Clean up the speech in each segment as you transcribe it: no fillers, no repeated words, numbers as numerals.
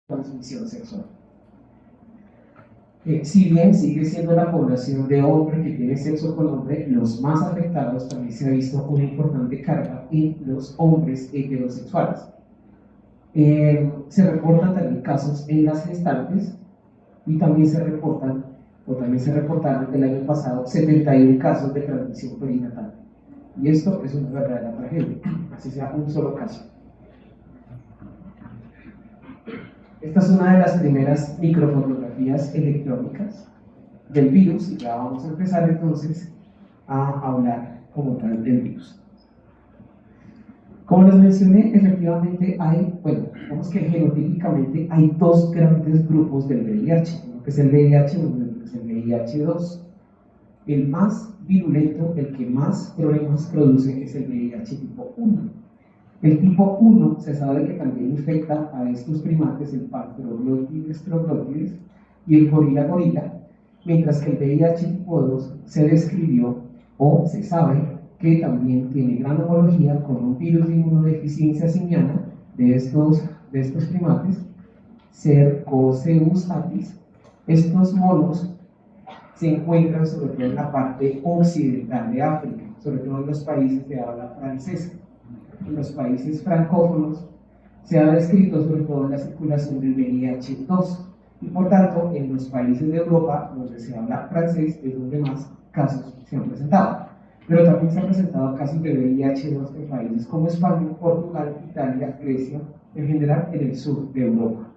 transmisión sexual. Si bien sigue siendo la población de hombre que tiene sexo con hombre los más afectados, también se ha visto una importante carga en los hombres heterosexuales. Se reportan también casos en las gestantes y también se reportaron el año pasado 71 casos de transmisión perinatal. Y esto es una verdadera tragedia, así sea un solo caso. Esta es una de las primeras microfotografías electrónicas del virus y ya vamos a empezar entonces a hablar como tal del virus. Como les mencioné, efectivamente digamos que genotípicamente hay dos grandes grupos del VIH, uno que es el VIH y otro que es el VIH-2. El más virulento, el que más problemas produce, es el VIH tipo 1. El tipo 1 se sabe que también infecta a estos primates, el Patroglotides troglotides y el gorila, mientras que el VIH tipo 2 se describió o se sabe que también tiene gran homología con un virus de inmunodeficiencia simiana de estos primates, Cercospora atis. Estos monos se encuentran sobre todo en la parte occidental de África, sobre todo en los países de habla francesa. En los países francófonos se ha descrito sobre todo la circulación del VIH-2 y por tanto en los países de Europa donde se habla francés es donde más casos se han presentado, pero también se han presentado casos de VIH-2 en países como España, Portugal, Italia, Grecia, en general en el sur de Europa.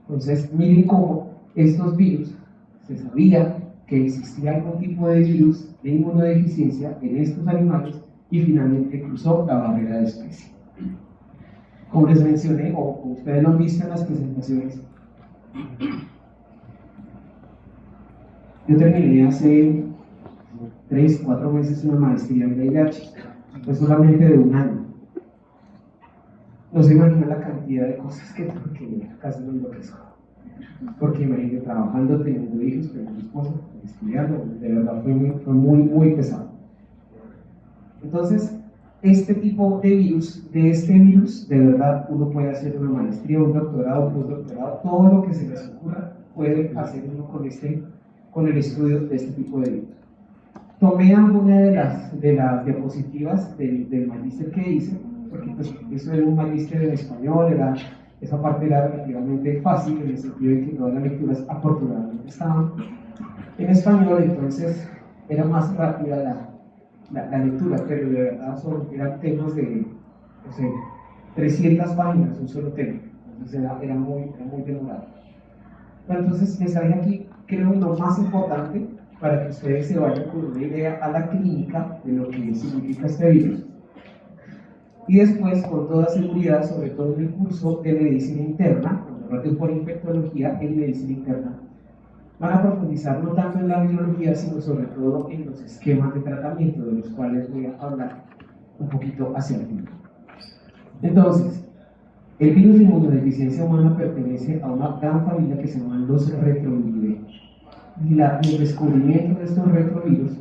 Entonces miren cómo estos virus, se sabía que existía algún tipo de virus de inmunodeficiencia en estos animales y finalmente cruzó la barrera de especie. Como les mencioné, o como ustedes lo han visto en las presentaciones, yo terminé hace 3-4 meses una maestría en VIH, pues solamente de un año. No se imaginan la cantidad de cosas que tengo que ver, casi no enloquezco. Porque imagínate, trabajando, teniendo hijos, teniendo esposa, estudiando, de verdad fue muy pesado. Entonces, este virus, de verdad, uno puede hacer una maestría, un doctorado, un postdoctorado, todo lo que se les ocurra, puede hacer uno con el estudio de este tipo de virus. Tomé algunas de las diapositivas del magíster que hice, porque pues, eso era un magíster en español, esa parte era relativamente fácil, en el sentido de que todas las lecturas afortunadamente estaban en español, entonces era más rápida la lectura, pero de verdad eran temas de, no sé, 300 páginas, un solo tema, entonces era muy demorado. Pero entonces les traje aquí, creo, lo más importante para que ustedes se vayan con una idea a la clínica de lo que significa este virus. Y después, con toda seguridad, sobre todo en el curso de medicina interna, cuando traten por infectología en medicina interna, van a profundizar no tanto en la biología, sino sobre todo en los esquemas de tratamiento, de los cuales voy a hablar un poquito hacia el final. Entonces, el virus de inmunodeficiencia humana pertenece a una gran familia que se llaman los retroviridae. Y el descubrimiento de estos retrovirus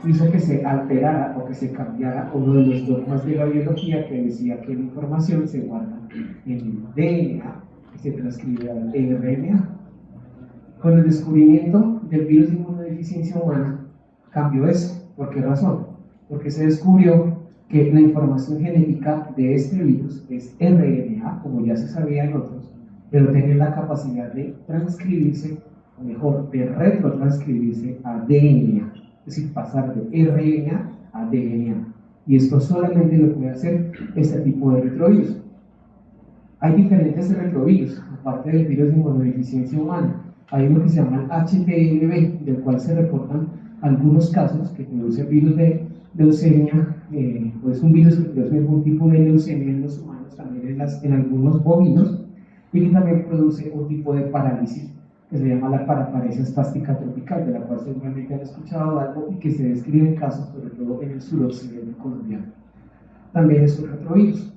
hizo que se alterara o que se cambiara uno de los dogmas de la biología que decía que la información se guarda en el DNA y se transcribe al RNA. Con el descubrimiento del virus de inmunodeficiencia humana cambió eso. ¿Por qué razón? Porque se descubrió que la información genética de este virus es RNA, como ya se sabía en otros, pero tiene la capacidad de transcribirse, o mejor, de retrotranscribirse a DNA, es decir, pasar de RNA a DNA. Y esto solamente lo puede hacer este tipo de retrovirus. Hay diferentes retrovirus, aparte del virus de inmunodeficiencia humana. Hay uno que se llama el HTLV, del cual se reportan algunos casos que produce virus de leucemia, o es un virus que produce algún tipo de leucemia en los humanos, también en algunos bovinos, y que también produce un tipo de parálisis que se llama la paraparesia espástica tropical, de la cual seguramente han escuchado algo y que se describe en casos, sobre todo en el suroccidente colombiano. También es un retrovirus.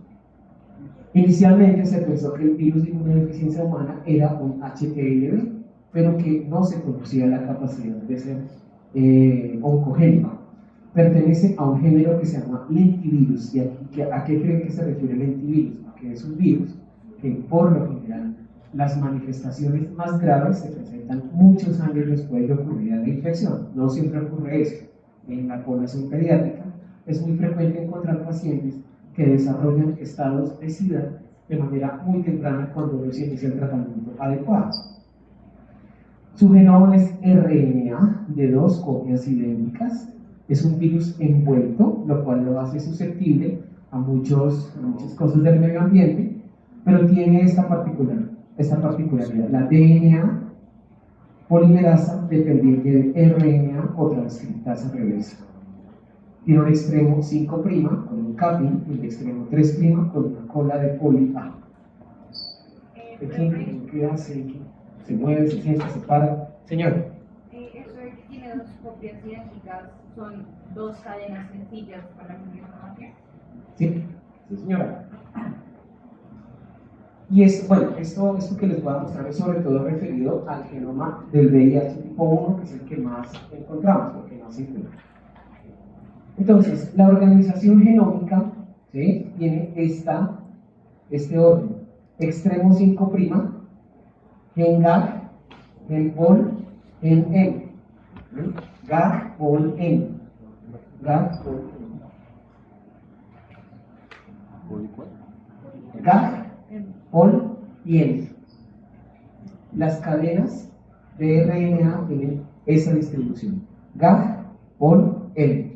Inicialmente se pensó que el virus de inmunodeficiencia humana era un HTLV, pero que no se conocía la capacidad de ser oncogénico. Pertenece a un género que se llama lentivirus. ¿Y a qué creen que se refiere lentivirus? Que es un virus que por lo general las manifestaciones más graves se presentan muchos años después de ocurrir la infección. No siempre ocurre eso. En la población pediátrica es muy frecuente encontrar pacientes que desarrollan estados de SIDA de manera muy temprana cuando no se inicia el tratamiento adecuado. Su genoma es RNA de 2 copias idénticas. Es un virus envuelto, lo cual lo hace susceptible a muchas cosas del medio ambiente, pero tiene esta particularidad. La DNA polimerasa dependiente de RNA o transcriptasa reversa. Tiene un extremo 5' con un capping y el extremo 3' con una cola de poli A. ¿Qué hace? Se mueve, se sienta, se para. Señor. Eso de que tiene 2 copias idénticas son 2 cadenas sencillas para la misma información. Sí, sí, señora. Y esto que les voy a mostrar es sobre todo referido al genoma del VIH tipo 1, que es el que más encontramos, el que más se encuentra. Entonces, la organización genómica, ¿sí?, tiene este orden: extremo 5', gen GAG, gen POL, gen M, GAG, POL, M, GAG, POL, M. GAG, POL y N. Las cadenas de RNA tienen esa distribución: GAG, POL, N.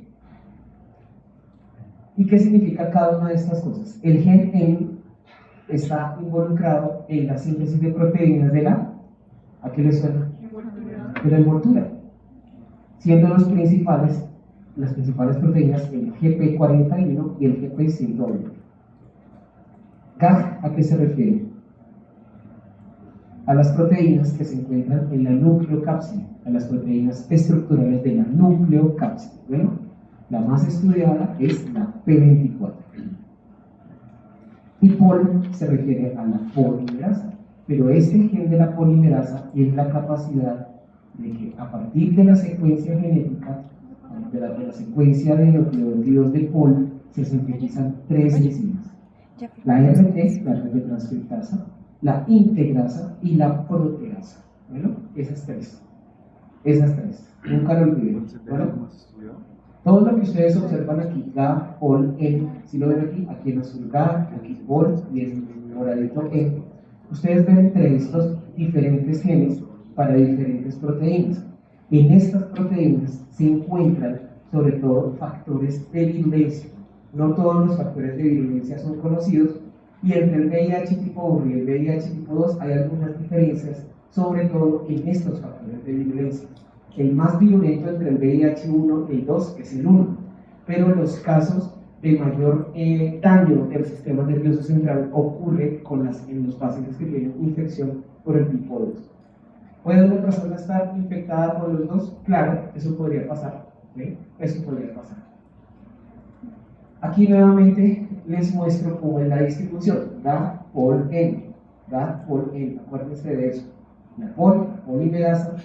¿Y qué significa cada una de estas cosas? El gen N está involucrado en la síntesis de proteínas de ¿a qué le suena? De la envoltura. Siendo las principales proteínas el GP41 y el GP120. GAG, ¿a qué se refiere? A las proteínas que se encuentran en la nucleocápside, a las proteínas estructurales de la nucleocápside. Bueno, la más estudiada es la P24. Y POL se refiere a la polimerasa, pero este gen de la polimerasa tiene la capacidad de que a partir de la secuencia genética, de la secuencia de nucleótidos de POL, se sintetizan 3 enzimas: la RT, la transcriptasa, la integrasa y la proteasa. Bueno, esas tres. Nunca lo olviden. ¿Bueno? Todo lo que ustedes observan aquí, GAG, POL, N, si lo ven aquí en azul GAG, aquí POL y en moradito N, ustedes ven entre estos diferentes genes para diferentes proteínas. En estas proteínas se encuentran sobre todo factores de virulencia. No todos los factores de virulencia son conocidos, y entre el VIH tipo 1 y el VIH tipo 2 hay algunas diferencias, sobre todo en estos factores de virulencia. El más virulento entre el VIH1 y el 2 es el 1, pero los casos de mayor daño del sistema nervioso central ocurre en los pacientes que tienen infección por el tipo 2. ¿Puede una persona estar infectada por los dos? Claro, eso podría pasar. ¿Sí? Eso podría pasar. Aquí nuevamente les muestro cómo es la distribución: GAG, POL, N. GAG, POL, N. Acuérdense de eso. La POL, la polimerasa,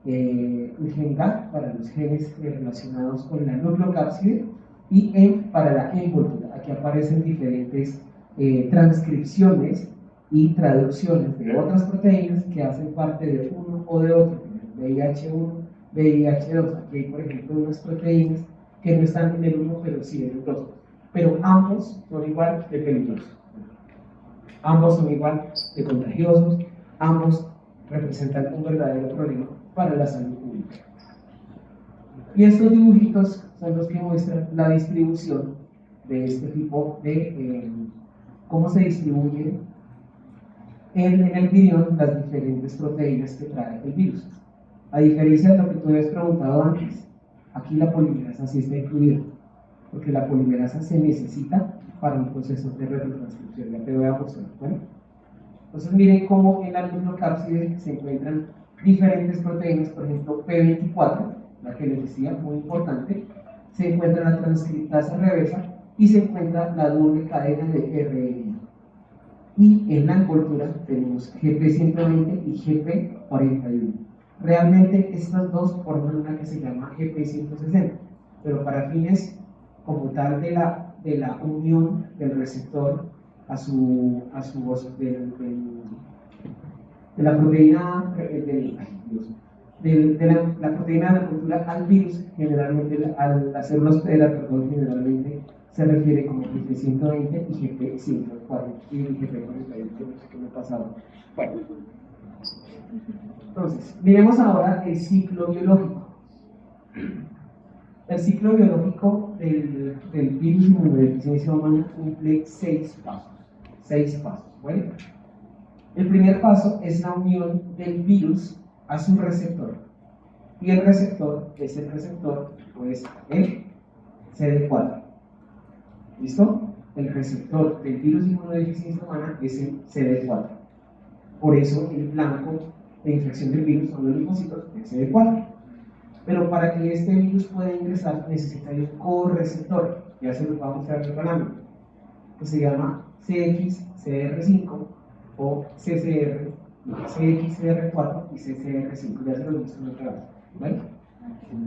el gen GAG para los genes relacionados con la nucleocápside, y M para la envoltura. Aquí aparecen diferentes transcripciones y traducciones de otras proteínas que hacen parte de uno o de otro, VIH1, VIH2. Aquí hay, por ejemplo, unas proteínas que no están en el 1, pero sí en el 2. Pero ambos son igual de peligrosos. Ambos son igual de contagiosos. Ambos representan un verdadero problema para la salud pública. Y estos dibujitos son los que muestran la distribución de este tipo de cómo se distribuyen en el virión las diferentes proteínas que trae el virus. A diferencia de lo que tú habías preguntado antes, aquí la polimerasa sí está incluida, porque la polimerasa se necesita para un proceso de retrotranscripción. Ya te voy a mostrar. Bueno, entonces miren cómo en la nucleocápside se encuentran diferentes proteínas. Por ejemplo, P24, la que les decía, muy importante, se encuentra la transcriptasa reversa y se encuentra la doble cadena de RNA. Y en la envoltura tenemos GP120 y GP41. Realmente estas dos forman una que se llama GP160, pero para fines como tal de la unión del receptor de la proteína la proteína de la cultura al virus, generalmente a las células hospedera, perdón, generalmente se refiere como GP120 y GP140 y GP41, no sé qué me ha pasado. Bueno, entonces, miremos ahora el ciclo biológico. El ciclo biológico del virus inmunodeficiencia humana cumple 6 pasos. 6 pasos, ¿bueno? El primer paso es la unión del virus a su receptor. Y el receptor es el receptor, pues el CD4. ¿Listo? El receptor del virus inmunodeficiencia humana es el CD4. Por eso el blanco de infección del virus son los linfocitos del CD4. Pero para que este virus pueda ingresar necesita un correceptor. Ya se los va a mostrar en el parámetro, que se llama CXCR5 o CCR, CXCR4 y CCR5. Ya se los visto en otra vez. ¿Vale?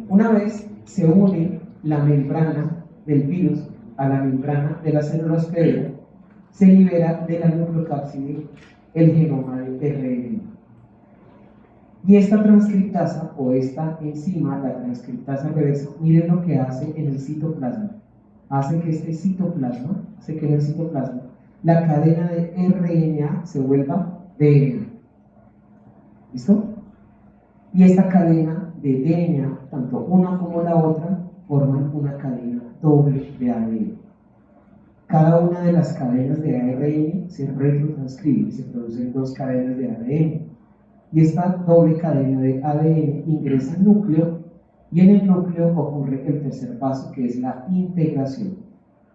Una vez se une la membrana del virus a la membrana de la célula hospedera, se libera de la nucleocápside el genoma de RNA. Y esta transcriptasa o esta enzima, la transcriptasa reversa, miren lo que hace en el citoplasma. Hace que en el citoplasma, la cadena de RNA se vuelva DNA. ¿Listo? Y esta cadena de DNA, tanto una como la otra, forman una cadena doble de ADN. Cada una de las cadenas de ARN se retrotranscribe y se producen 2 cadenas de ADN. Y esta doble cadena de ADN ingresa al núcleo y en el núcleo ocurre el tercer paso, que es la integración.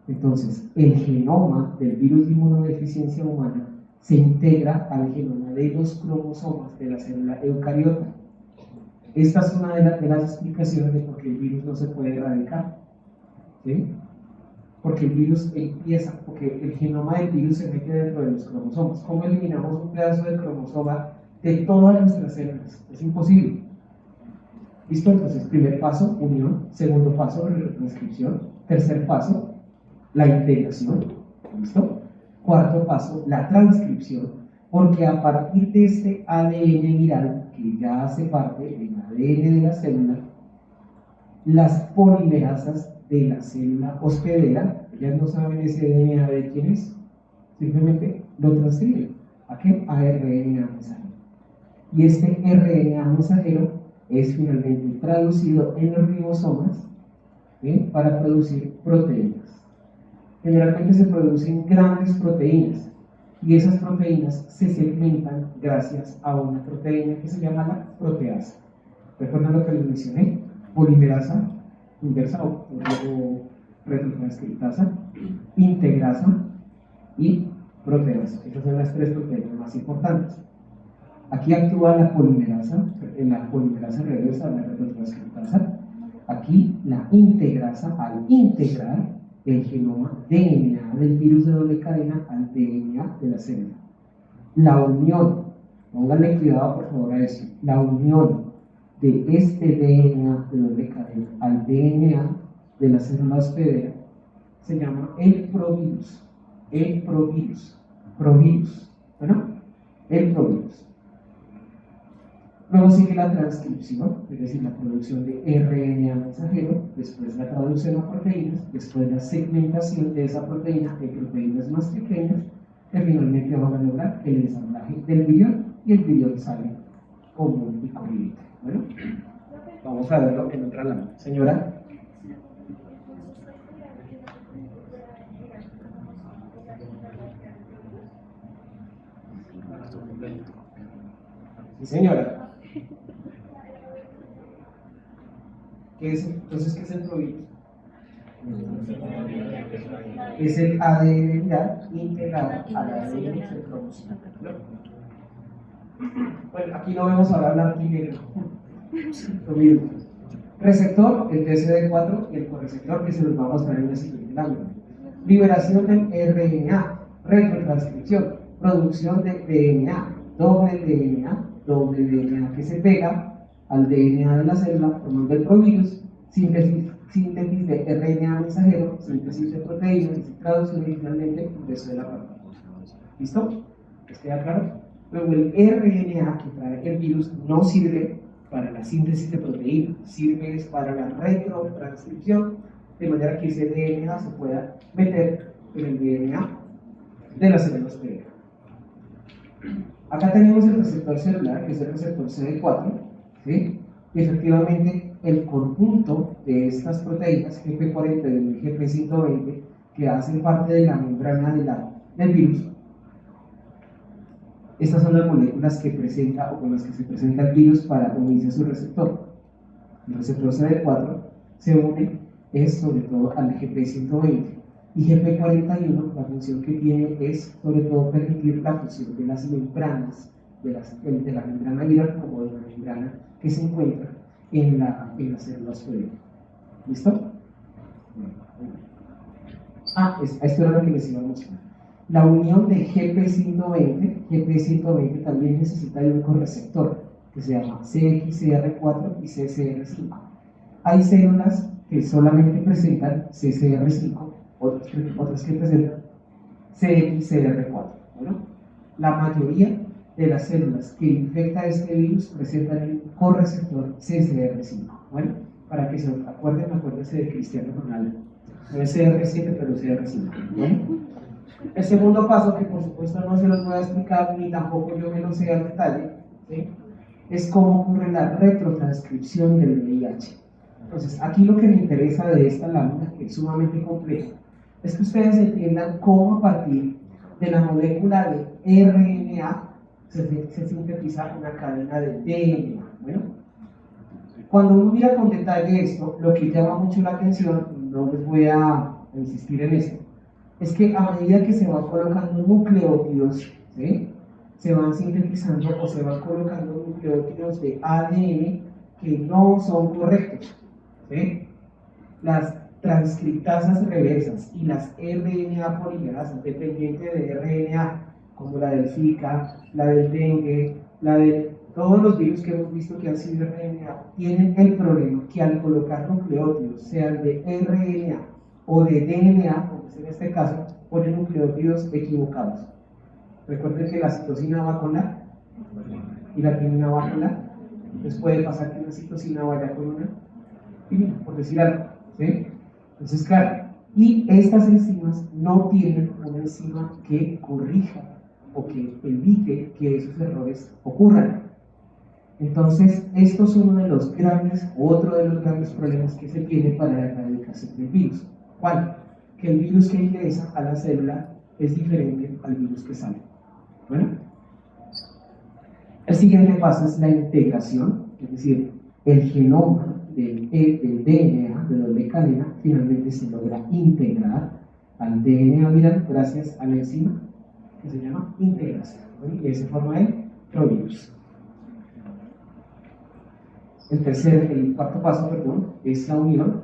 Entonces, el genoma del virus de inmunodeficiencia humana se integra al genoma de los cromosomas de la célula eucariota. Esta es una de las explicaciones de por qué el virus no se puede erradicar. ¿Sí? Porque el virus porque el genoma del virus se mete dentro de los cromosomas. ¿Cómo eliminamos un pedazo de cromosoma de todas nuestras células? Es imposible. ¿Listo? Entonces, primer paso, unión. Segundo paso, retranscripción. Tercer paso, la integración. ¿Listo? Cuarto paso, la transcripción. Porque a partir de este ADN viral, que ya hace parte del ADN de la célula, las polimerasas de la célula hospedera, ellas no saben ese DNA de quién es, simplemente lo transcriben. ¿A qué? A RNA mensajero. Y este RNA mensajero es finalmente traducido en los ribosomas para producir proteínas. Generalmente se producen grandes proteínas y esas proteínas se segmentan gracias a una proteína que se llama la proteasa. ¿Recuerdan lo que les mencioné? Polimerasa inversa o retrotranscriptasa, integrasa y proteasa. Esas son las 3 proteínas más importantes. Aquí actúa la polimerasa reversa, la retrotranscriptasa. Aquí la integrasa, al integrar el genoma DNA del virus de doble cadena al DNA de la célula. La unión, pónganle cuidado por favor a eso, la unión de este DNA de doble cadena al DNA de la célula hospedera se llama el provirus. El provirus. ¿Bueno? El provirus. Luego sigue la transcripción, es decir, la producción de RNA mensajero, después la traducción a proteínas, después la segmentación de esa proteína en proteínas más pequeñas, que finalmente van a lograr el ensamblaje del virión y el virión sale común y corriente. Bueno, vamos a verlo en otra lámina. Señora. Sí, señora. Entonces, ¿qué es el provirus? Es el ADN viral integrado al ADN del cromosoma. Bueno, aquí no vemos ahora blanco y negro. Receptor, el TCD4 y el correceptor, que se los va a mostrar en la siguiente lámina. Liberación del RNA, retrotranscripción, producción de DNA, doble DNA que se pega al DNA de la célula formando el provirus, síntesis de RNA mensajero, síntesis de proteínas, traducción y finalmente ingreso de la partícula. ¿Listo? ¿Les queda claro? Luego el RNA que trae el virus no sirve para la síntesis de proteínas, sirve para la retrotranscripción, de manera que ese DNA se pueda meter en el DNA de las células hospedera. Acá tenemos el receptor celular, que es el receptor CD4, ¿sí? Y efectivamente el conjunto de estas proteínas, GP41 y GP120, que hacen parte de la membrana del virus, estas son las moléculas que presenta o con las que se presenta el virus para unirse a su receptor. El receptor CD4 se une es sobre todo al GP120 y GP41 la función que tiene es sobre todo permitir la fusión de las membranas, de la membrana viral como de la membrana que se encuentra en la célula hospedera. ¿Listo? Esto era lo que les iba a mostrar. La unión de GP120 también necesita de un correceptor que se llama CXCR4 y CCR5. Hay células que solamente presentan CCR5, otras que presentan CXCR4. Bueno, la mayoría de las células que infecta este virus presentan el correceptor CCR5. Bueno, para que se acuerden, acuérdense de Cristiano Ronaldo. No es CR7, pero CR5. ¿Bueno? El segundo paso, que por supuesto no se los voy a explicar ni tampoco yo me lo sé al detalle, ¿sí? Es cómo ocurre la retrotranscripción del VIH. Entonces, aquí lo que me interesa de esta lámina, que es sumamente compleja, es que ustedes entiendan cómo a partir de la molécula de RNA se sintetiza una cadena de DNA. Bueno, cuando uno mira con detalle esto, lo que llama mucho la atención, no les voy a insistir en esto, es que a medida que se van colocando nucleótidos, ¿sí? Se van sintetizando o se van colocando nucleótidos de ADN que no son correctos, ¿sí? Las transcriptasas reversas y las RNA polimerasas dependientes de RNA, como la del Zika, la del dengue, la de todos los virus que hemos visto que han sido RNA, tienen el problema que al colocar nucleótidos, sean de RNA o de DNA, como es en este caso, ponen nucleótidos equivocados. Recuerden que la citosina va con la y la timina va con la. Entonces puede pasar que una citosina vaya con una timina, por decir algo, ¿sí? Entonces, claro, y estas enzimas no tienen una enzima que corrija o que evite que esos errores ocurran. Entonces, esto es otro de los grandes problemas que se tiene para la erradicación del virus. ¿Cuál? Que el virus que ingresa a la célula es diferente al virus que sale. Bueno, el siguiente paso es la integración, es decir, el genoma del DNA, de doble cadena, finalmente se logra integrar al DNA viral gracias a la enzima que se llama integración. ¿Bueno? Y esa forma el provirus. El cuarto paso, es la unión,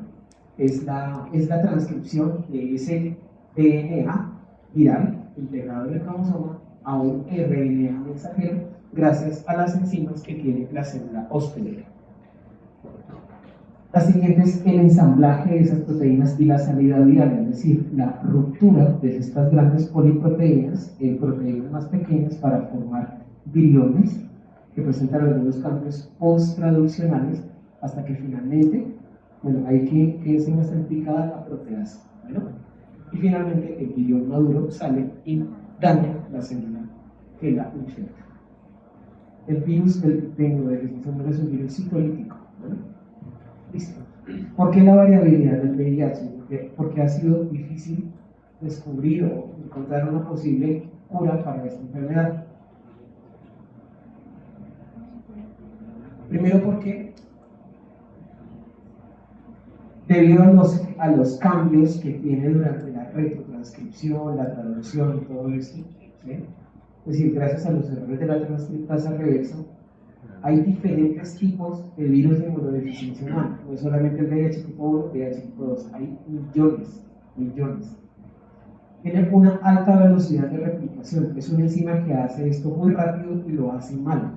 es la transcripción de ese DNA viral integrado en el cromosoma a un RNA mensajero gracias a las enzimas que tiene la célula hospedera. La siguiente es el ensamblaje de esas proteínas y la salida viral, es decir, la ruptura de estas grandes poliproteínas en proteínas más pequeñas para formar viriones que presentan algunos cambios post-traduccionales hasta que finalmente, hay que enzima está implicada la proteasa. Bueno, y finalmente el virión maduro sale y daña la célula que la infecta. El virus del dengue es un virus citolítico. ¿Bueno? Listo. ¿Por qué la variabilidad del VIH? Porque ha sido difícil descubrir o encontrar una posible cura para esta enfermedad. Primero porque debido a los cambios que tiene durante la retrotranscripción, la traducción y todo esto, ¿sí? Es decir, gracias a los errores de la transcriptasa reversa, hay diferentes tipos de virus de inmunodeficiencia humana. No es solamente el VIH tipo 1, VIH tipo 2, hay millones. Tiene una alta velocidad de replicación, es una enzima que hace esto muy rápido y lo hace mal.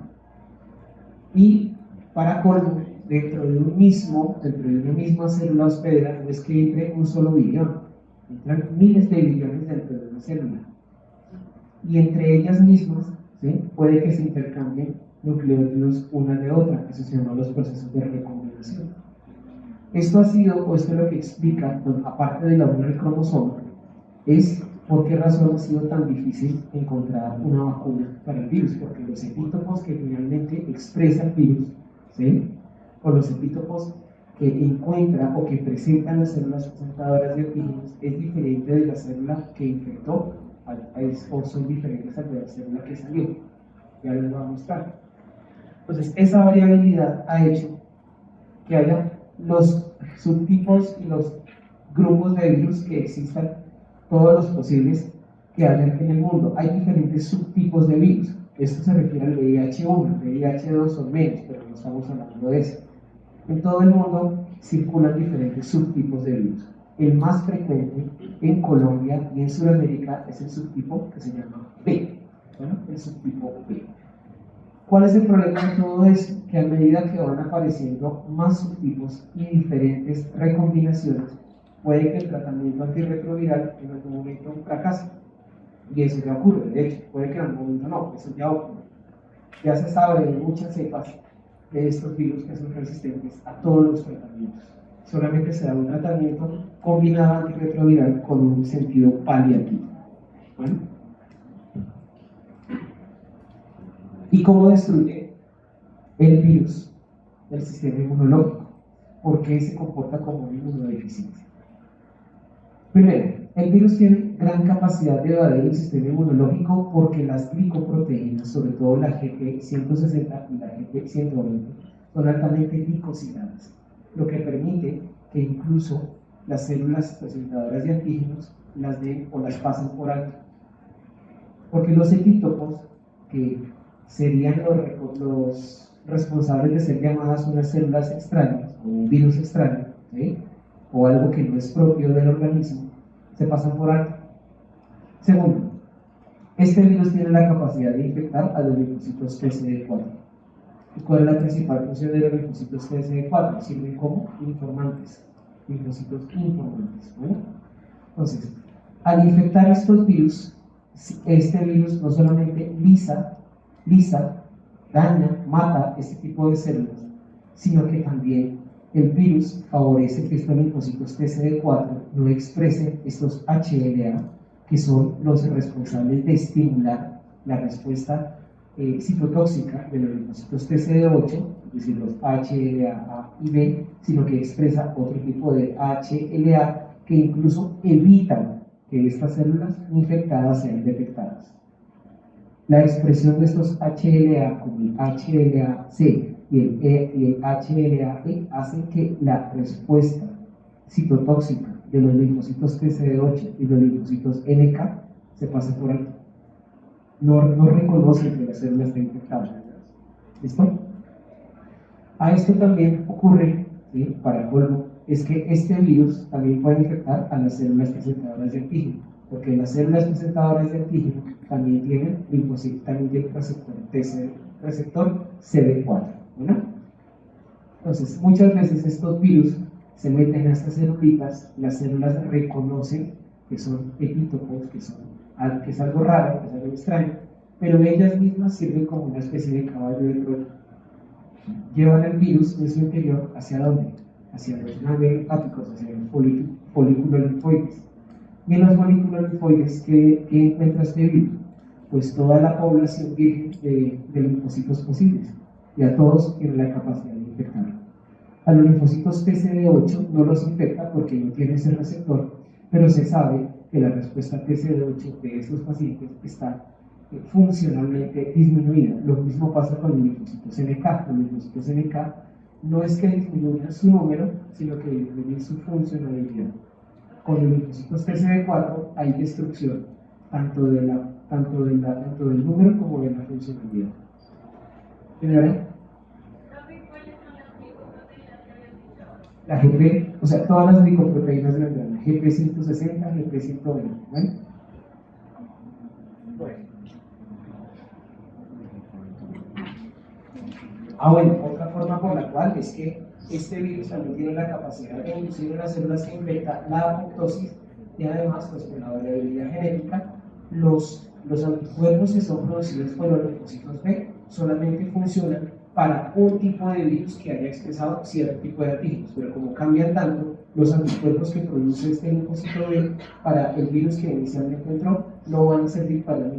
Y para colmo, dentro de una misma célula hospedera, no es que entre un solo virión, entran miles de viriones dentro de una célula. Y entre ellas mismas ¿sí? Puede que se intercambien nucleótidos una de otra, eso se llama los procesos de recombinación. Esto ha sido, o esto es lo que explica, bueno, aparte de la unión del cromosoma, es por qué razón ha sido tan difícil encontrar una vacuna para el virus, porque los epítopos que finalmente expresa el virus, ¿sí? O los epítopos que encuentra o que presentan las células presentadoras de antígenos es diferente de la célula que infectó, o son diferentes a la célula que salió. Ya les voy a mostrar. Entonces, esa variabilidad ha hecho que haya los subtipos y los grupos de virus que existan, todos los posibles que hayan en el mundo. Hay diferentes subtipos de virus. Esto se refiere al VIH-1, VIH-2 son menos, pero no estamos hablando de eso. En todo el mundo circulan diferentes subtipos de virus. El más frecuente en Colombia y en Sudamérica es el subtipo que se llama B, ¿bueno? El subtipo B. ¿Cuál es el problema de todo esto? Que a medida que van apareciendo más subtipos y diferentes recombinaciones, puede que el tratamiento antirretroviral en algún momento fracase. Y eso ya ocurre, de hecho, puede que en algún momento no, eso ya ocurre. Ya se sabe de muchas cepas de estos virus que son resistentes a todos los tratamientos. Solamente se da un tratamiento combinado antirretroviral con un sentido paliativo. Bueno. ¿Y cómo destruye el virus el sistema inmunológico? ¿Por qué se comporta como una inmunodeficiencia? Primero, el virus tiene gran capacidad de evadir el sistema inmunológico porque las glicoproteínas, sobre todo la GP160 y la GP120, son altamente glicosiladas, lo que permite que incluso las células presentadoras de antígenos las den o las pasen por alto. Porque los epítopos, que serían los responsables de ser llamadas unas células extrañas o un virus extraño, ¿sí? O algo que no es propio del organismo, se pasan por alto. Segundo, este virus tiene la capacidad de infectar a los linfocitos TCD4. ¿Y cuál es la principal función de los linfocitos TCD4? Sirven como informantes, linfocitos informantes. ¿Bueno? Entonces, al infectar estos virus, este virus no solamente lisa, daña, mata este tipo de células, sino que también el virus favorece que estos linfocitos TCD4 no expresen estos HLA, que son los responsables de estimular la respuesta citotóxica de los linfocitos TCD8, es decir, los HLA-A y B, sino que expresa otro tipo de HLA que incluso evitan que estas células infectadas sean detectadas. La expresión de estos HLA como el HLA-C y el HLA-E hacen que la respuesta citotóxica de los linfocitos TCD8 y los linfocitos NK se pase por alto. No reconocen que la célula está infectada. ¿Listo? A esto también ocurre, ¿sí? Para colmo, es que este virus también puede infectar a las células presentadoras de antígeno, porque las células presentadoras de antígeno también tienen linfocitos, también tienen receptor CD4. ¿Bueno? Entonces, muchas veces estos virus se meten a estas celulitas, las células reconocen que son epítopos, que es algo raro, que es algo extraño, pero ellas mismas sirven como una especie de caballo de Troya. Llevan el virus en su interior ¿hacia dónde? Hacia los ganglios hepáticos, hacia el folículo linfoides. Y en los folículos linfoides, ¿qué encuentra este virus? Pues toda la población virgen de linfocitos posibles, y a todos tienen la capacidad de infectar. A los linfocitos TCD8 no los infecta porque no tiene ese receptor, pero se sabe que la respuesta TCD8 de estos pacientes está funcionalmente disminuida. Lo mismo pasa con los linfocitos NK. Los linfocitos NK no es que disminuyan su número, sino que disminuyen su funcionalidad. Con los linfocitos TCD4 hay destrucción tanto del número como de la funcionalidad. ¿Verdad? La GP, o sea, todas las glicoproteínas de membrana, GP160, GP120, ¿vale? Bueno. Bueno, otra forma por la cual es que este virus también tiene la capacidad de inducir en las células que infecta la apoptosis y además, pues, con la variabilidad genética, los anticuerpos que son producidos por los linfocitos B solamente funcionan para un tipo de virus que haya expresado cierto tipo de antígenos, pero como cambian tanto, los anticuerpos que produce este linfocito B para el virus que inicialmente entró no van a servir para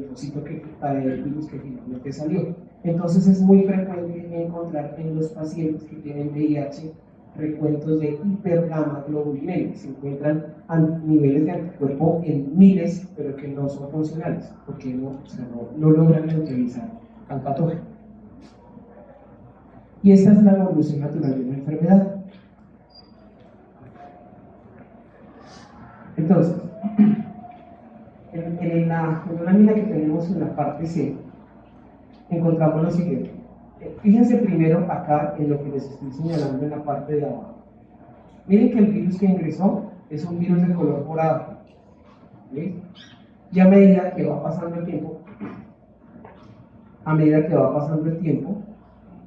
para el virus que finalmente salió. Entonces es muy frecuente encontrar en los pacientes que tienen VIH recuentos de hipergamma globulinemia. Se encuentran niveles de anticuerpo en miles, pero que no son funcionales, porque no logran neutralizar al patógeno. Y esta es la evolución natural de una enfermedad. Entonces, en la lámina que tenemos en la parte C, encontramos lo siguiente. Fíjense primero acá en lo que les estoy señalando en la parte de abajo. Miren que el virus que ingresó es un virus de color morado. ¿Sí? Y a medida que va pasando el tiempo,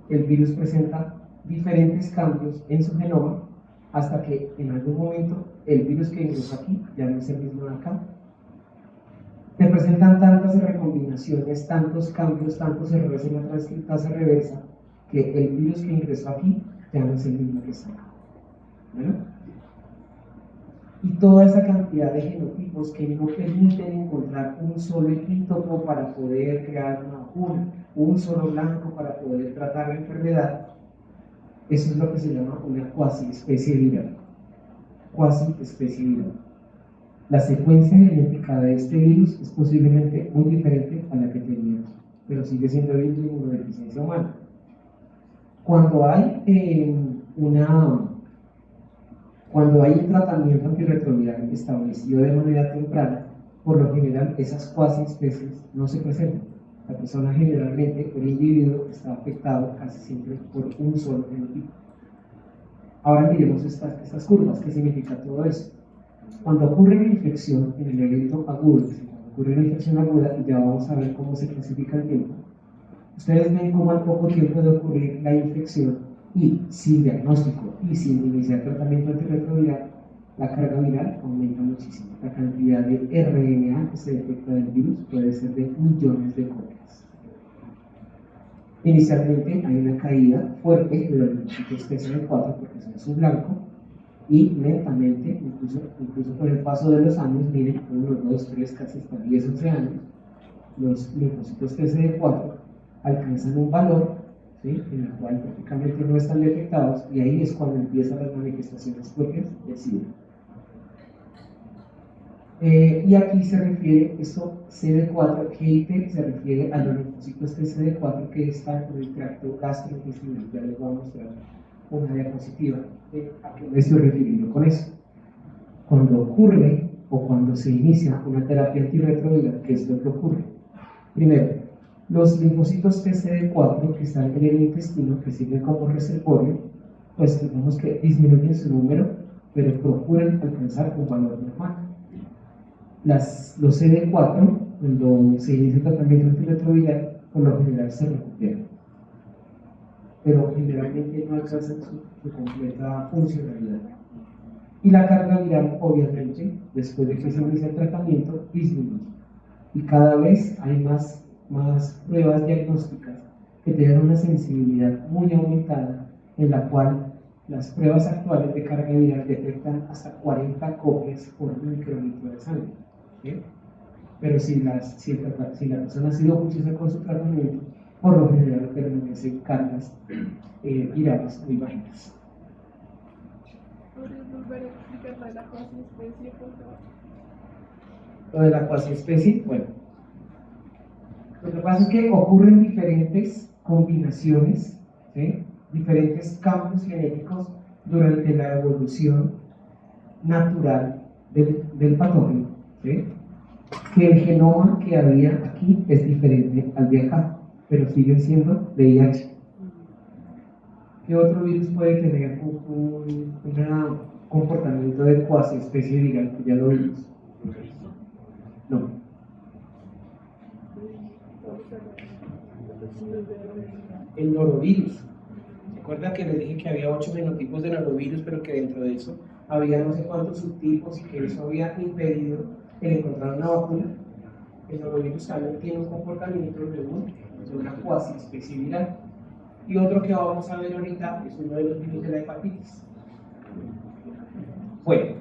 el virus presenta diferentes cambios en su genoma hasta que en algún momento el virus que ingresó aquí ya no es el mismo de acá. Se presentan tantas recombinaciones, tantos cambios, tantos errores en la transcriptasa reversa que el virus que ingresó aquí ya no es el mismo que está acá. ¿Bueno? Y toda esa cantidad de genotipos que no permiten encontrar un solo epítopo para poder crear una vacuna, un solo blanco para poder tratar la enfermedad, eso es lo que se llama una cuasi especie viral. Cuasi especie viral. La secuencia genética de este virus es posiblemente muy diferente a la que teníamos, pero sigue siendo el virus de inmunodeficiencia humana. Cuando hay un tratamiento antirretroviral establecido de manera temprana, por lo general esas cuasi especies no se presentan. La persona generalmente, el individuo, está afectado casi siempre por un solo genotipo. Ahora miremos estas curvas. ¿Qué significa todo eso? Cuando ocurre una infección en el evento agudo, cuando ocurre una infección aguda, y ya vamos a ver cómo se clasifica el tiempo, ustedes ven cómo al poco tiempo de ocurrir la infección y sin diagnóstico y sin iniciar tratamiento antirretroviral, la carga viral aumenta muchísimo. La cantidad de RNA que se detecta del virus puede ser de millones de copias. Inicialmente hay una caída fuerte de los linfocitos TCD4 porque son su blanco, y lentamente, incluso con el paso de los años, miren, 1, 2, 3, casi hasta 10, 11 años, los linfocitos TCD4 alcanzan un valor, ¿sí?, en el cual prácticamente no están detectados, y ahí es cuando empiezan las manifestaciones propias del SIDA. Y aquí se refiere, esto CD4, GIT, se refiere a los linfocitos TCD4 que están en el tracto gastrointestinal. Ya les voy a mostrar una diapositiva de a qué me estoy refiriendo con eso. Cuando ocurre o cuando se inicia una terapia antirretroviral, ¿qué es lo que ocurre? Primero, los linfocitos TCD4 que están en el intestino, que sirven como reservorio, pues digamos que disminuyen su número, pero procuran alcanzar un valor normal. Los CD4, cuando se inicia el tratamiento antirretroviral, por lo general se recuperan, pero generalmente no alcanzan su completa funcionalidad. Y la carga viral, obviamente, después de que se inicia el tratamiento, disminuye. Y cada vez hay más pruebas diagnósticas que tienen una sensibilidad muy aumentada, en la cual las pruebas actuales de carga viral detectan hasta 40 copias por microlitro de sangre. ¿Sí? Pero si la persona ha sido juiciosa con su tratamiento, por lo general permanecen cargas virales muy bajitas. ¿Podrías volver a explicar lo de la cuasi especie, por favor? Lo de la cuasi especie, bueno, lo que pasa es que ocurren diferentes combinaciones, ¿sí?, diferentes cambios genéticos durante la evolución natural del patógeno, ¿sí?, que el genoma que había aquí es diferente al de acá, pero siguen siendo VIH. ¿Qué otro virus puede tener un comportamiento de cuasi especie viral? Que ya lo vimos. No. El norovirus. ¿Se acuerdan que les dije que había 8 genotipos de norovirus, pero que dentro de eso había no sé cuántos subtipos y que eso había impedido el encontrar una vacuna? El norovirus también tiene un comportamiento de una cuasi especie viral. Y otro que vamos a ver ahorita es uno de los virus de la hepatitis. Bueno,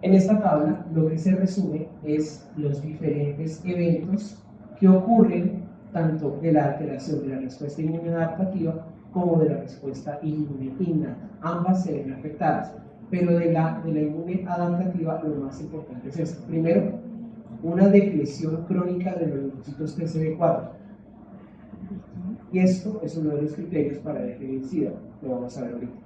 en esta tabla lo que se resume es los diferentes eventos que ocurren tanto de la alteración de la respuesta inmunológica como de la respuesta inmune innata. Ambas se ven afectadas, pero de la inmune adaptativa lo más importante es esto. Primero, una depresión crónica de los linfocitos TCD4. Y esto es uno de los criterios para definir SIDA, lo vamos a ver ahorita.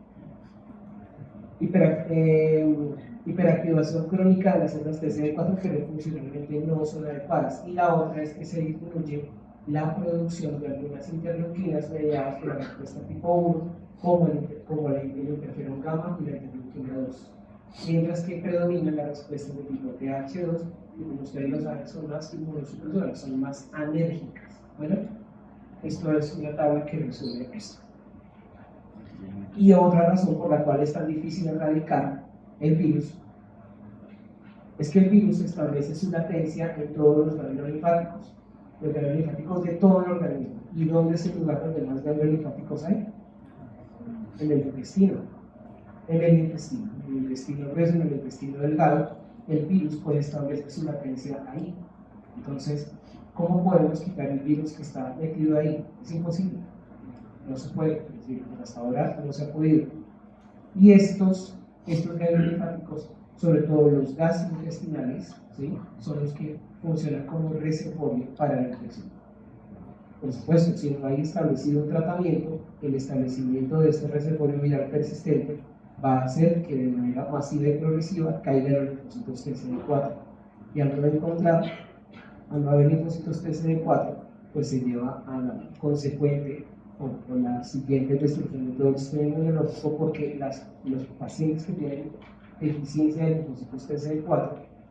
Hiperactivación crónica de las células TCD4 que funcionalmente no son adecuadas. Y la otra es que se disminuye la producción de algunas interleuquinas mediadas por la respuesta tipo 1, como el interferón gamma y la interleuquina 2. Mientras que predomina la respuesta de tipo TH2, y como ustedes lo saben, son más inmunosupresoras, son más enérgicas. Bueno, esto es una tabla que resume esto. Y otra razón por la cual es tan difícil erradicar el virus es que el virus establece su latencia en todos los ganglios linfáticos de todo el organismo. ¿Y dónde es el lugar donde más ganglios linfáticos hay? En el intestino. En el intestino grueso, en el intestino delgado, el virus puede establecer su latencia ahí. Entonces, ¿cómo podemos quitar el virus que está metido ahí? Es imposible. No se puede, es decir, hasta ahora no se ha podido. Y estos ganglios linfáticos, sobre todo los gastrointestinales, ¿sí?, son los que funcionan como reservorio para la infección. Por supuesto, si no hay establecido un tratamiento, el establecimiento de este reservorio viral persistente va a hacer que de manera masiva y progresiva caigan los linfocitos TCD4. Y al no haber linfocitos TCD4, pues se lleva a la consecuente o la siguiente destrucción de todo el sistema inmunológico, porque los pacientes que tienen deficiencia de linfocitos TCD4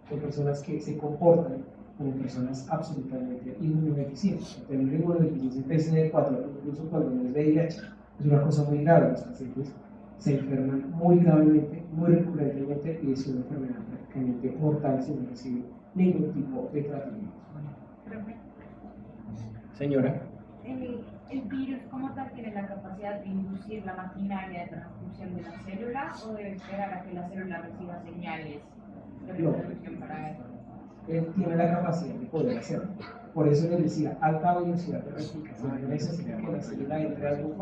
son personas que se comportan como personas absolutamente inmunodeficientes. Tener inmunodeficiencia TCD4, incluso cuando no es VIH, es una cosa muy grave. Los pacientes se enferman muy gravemente, muy recurrentemente, y es una enfermedad prácticamente mortal si no recibe ningún tipo de tratamiento. Señora. ¿El virus como tal tiene la capacidad de inducir la maquinaria de transcripción de la célula o debe esperar a que la célula reciba señales de reproducción para eso? Él tiene la capacidad de poder hacerlo. Por eso les decía, alta velocidad de replicación. Necesita que la célula entre algo